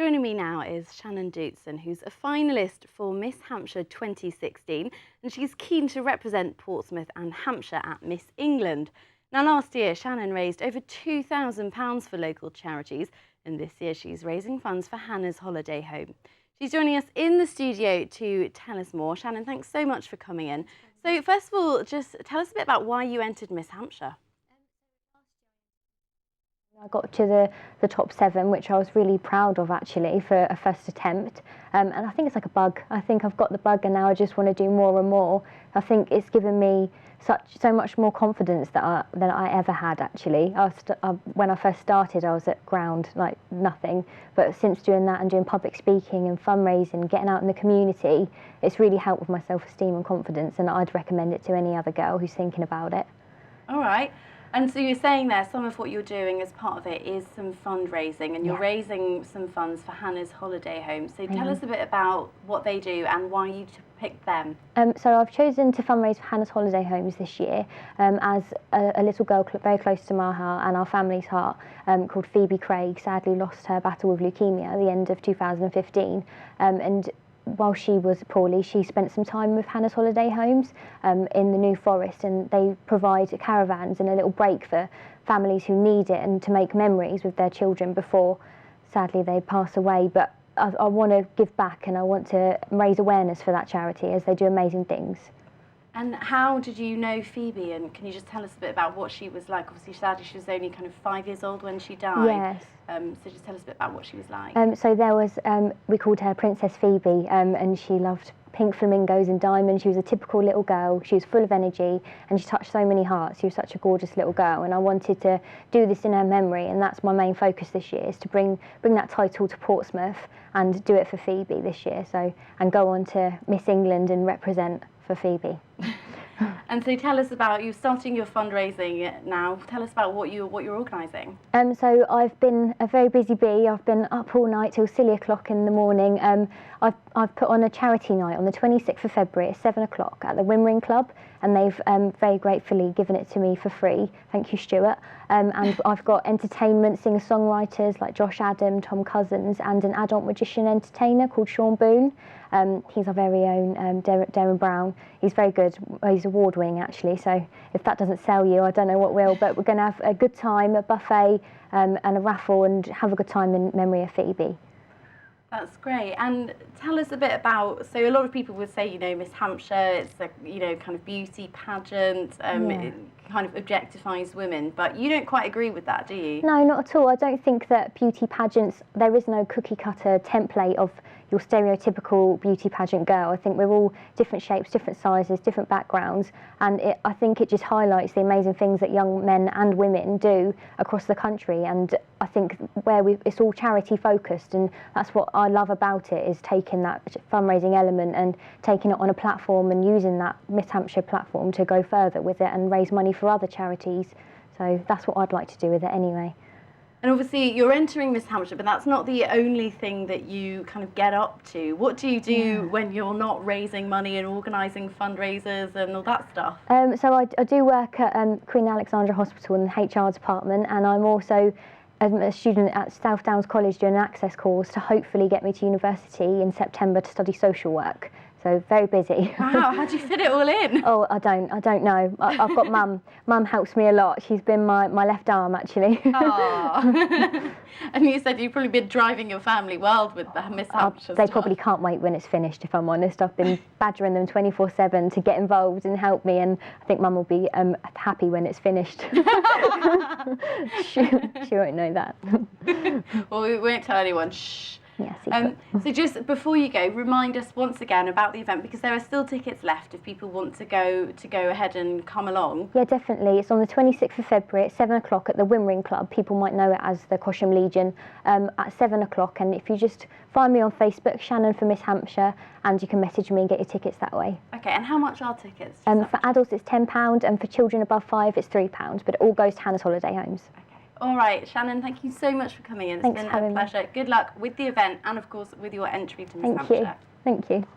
joining me now is Channon Dootsen, who's a finalist for Miss Hampshire 2016, and she's keen to represent Portsmouth and Hampshire at Miss England. Now, last year, Channon raised over £2,000 for local charities, and this year she's raising funds for Hannah's holiday home. She's joining us in the studio to tell us more. Channon, thanks so much for coming in. So first of all, just tell us a bit about why you entered Miss Hampshire. I got to the top 7, which I was really proud of actually for a first attempt. And I think it's like a bug. I think I've got the bug and now I just want to do more and more. I think it's given me so much more confidence than I ever had actually. When I first started, I was at ground like nothing. But since doing that and doing public speaking and fundraising, getting out in the community, it's really helped with my self-esteem and confidence, and I'd recommend it to any other girl who's thinking about it. All right. And so you're saying there some of what you're doing as part of it is some fundraising, and you're raising some funds for Hannah's holiday home. So tell us a bit about what they do and why you picked them. So I've chosen to fundraise for Hannah's holiday homes this year as a little girl very close to my heart and our family's heart called Phoebe Craig sadly lost her battle with leukemia at the end of 2015. And while she was poorly, she spent some time with Hannah's holiday homes in the New Forest, and they provide caravans and a little break for families who need it and to make memories with their children before, sadly, they pass away. But I want to give back and I want to raise awareness for that charity as they do amazing things. And how did you know Phoebe, and can you just tell us a bit about what she was like? Obviously, sadly, she was only kind of 5 years old when she died. Yes. So just tell us a bit about what she was like. So there was, we called her Princess Phoebe, and she loved pink flamingos and diamonds. She was a typical little girl. She was full of energy and she touched so many hearts. She was such a gorgeous little girl, and I wanted to do this in her memory, and that's my main focus this year, is to bring that title to Portsmouth and do it for Phoebe this year. So, and go on to Miss England and represent for Phoebe. And so tell us about, you're starting your fundraising now. Tell us about what you're organising. So I've been a very busy bee. I've been up all night till silly o'clock in the morning. I've put on a charity night on the 26th of February at 7 o'clock at the Wimmering Club, and they've very gratefully given it to me for free. Thank you, Stuart. And I've got entertainment, singer-songwriters like Josh Adam, Tom Cousins, and an adult magician entertainer called Sean Boone. He's our very own Darren Brown. He's very good. He's award-winning actually, so if that doesn't sell you, I don't know what will. But we're going to have a good time, a buffet and a raffle, and have a good time in memory of Phoebe. That's great. And tell us a bit about, so a lot of people would say, you know, Miss Hampshire, it's a, you know, kind of beauty pageant, it kind of objectifies women, but you don't quite agree with that, do you? No, not at all. I don't think that beauty pageants, there is no cookie cutter template of your stereotypical beauty pageant girl. I think we're all different shapes, different sizes, different backgrounds, and I think it just highlights the amazing things that young men and women do across the country. And I think it's all charity focused, and that's what I love about it, is taking that fundraising element and taking it on a platform and using that Miss Hampshire platform to go further with it and raise money for other charities. So that's what I'd like to do with it anyway. And obviously you're entering Miss Hampshire, but that's not the only thing that you kind of get up to. What do you do when you're not raising money and organising fundraisers and all that stuff? So I do work at Queen Alexandra Hospital in the HR department, and I'm also a student at South Downs College doing an access course to hopefully get me to university in September to study social work. So very busy. Wow, how do you fit it all in? Oh, I don't know. I've got mum. Mum helps me a lot. She's been my left arm, actually. Aww. And you said you've probably been driving your family wild with the Miss Hampshire They stuff. probably can't wait when it's finished, if I'm honest. I've been badgering them 24/7 to get involved and help me, and I think Mum will be happy when it's finished. she won't know that. Well, we won't tell anyone. Shh. Yeah, so just before you go, remind us once again about the event, because there are still tickets left if people want to go ahead and come along. Yeah, definitely. It's on the 26th of February at 7 o'clock at the Wimmering Club. People might know it as the Cosham Legion, at 7 o'clock. And if you just find me on Facebook, Channon for Miss Hampshire, and you can message me and get your tickets that way. Okay, and how much are tickets? For adults it's £10, and for children above 5 it's £3, but it all goes to Hannah's holiday homes. All right, Channon, thank you so much for coming in. It's been a pleasure. Good luck with the event and, of course, with your entry to Miss Hampshire. Thank you.